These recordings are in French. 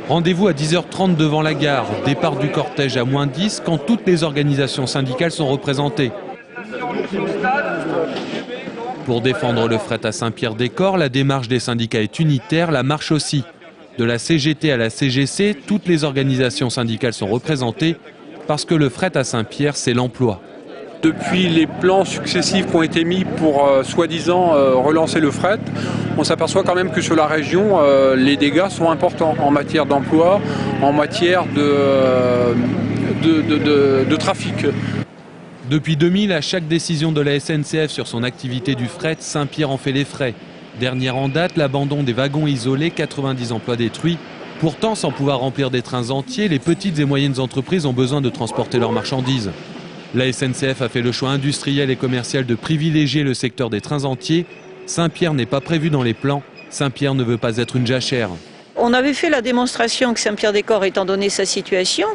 Rendez-vous à 10h30 devant la gare, départ du cortège à -10 quand toutes les organisations syndicales sont représentées. Pour défendre le fret à Saint-Pierre-des-Corps, la démarche des syndicats est unitaire, la marche aussi. De la CGT à la CGC, toutes les organisations syndicales sont représentées parce que le fret à Saint-Pierre, c'est l'emploi. Depuis les plans successifs qui ont été mis pour soi-disant relancer le fret, on s'aperçoit quand même que sur la région, les dégâts sont importants en matière d'emploi, en matière de trafic. Depuis 2000, à chaque décision de la SNCF sur son activité du fret, Saint-Pierre en fait les frais. Dernière en date, l'abandon des wagons isolés, 90 emplois détruits. Pourtant, sans pouvoir remplir des trains entiers, les petites et moyennes entreprises ont besoin de transporter leurs marchandises. La SNCF a fait le choix industriel et commercial de privilégier le secteur des trains entiers. Saint-Pierre n'est pas prévu dans les plans. Saint-Pierre ne veut pas être une jachère. On avait fait la démonstration que Saint-Pierre-des-Corps, étant donné sa situation,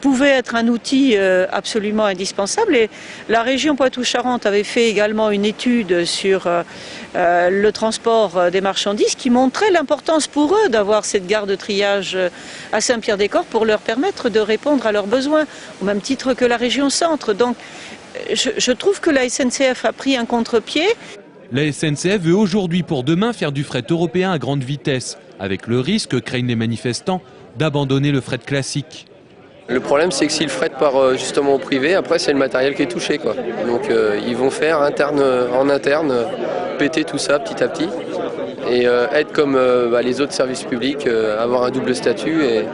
pouvait être un outil absolument indispensable. Et la région Poitou-Charentes avait fait également une étude sur le transport des marchandises qui montrait l'importance pour eux d'avoir cette gare de triage à Saint-Pierre-des-Corps pour leur permettre de répondre à leurs besoins, au même titre que la région Centre. Donc je trouve que la SNCF a pris un contre-pied. La SNCF veut aujourd'hui pour demain faire du fret européen à grande vitesse, avec le risque, craignent les manifestants, d'abandonner le fret classique. Le problème, c'est que si le fret part justement au privé, après c'est le matériel qui est touché, quoi. Donc ils vont faire en interne, péter tout ça petit à petit et être comme les autres services publics, avoir un double statut et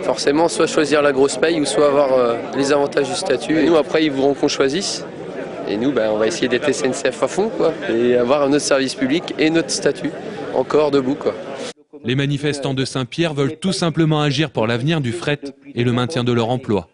forcément soit choisir la grosse paye ou soit avoir les avantages du statut. Et nous après ils voudront qu'on choisisse et nous on va essayer d'être SNCF à fond, quoi, et avoir notre service public et notre statut encore debout, quoi. Les manifestants de Saint-Pierre veulent tout simplement agir pour l'avenir du fret et le maintien de leur emploi.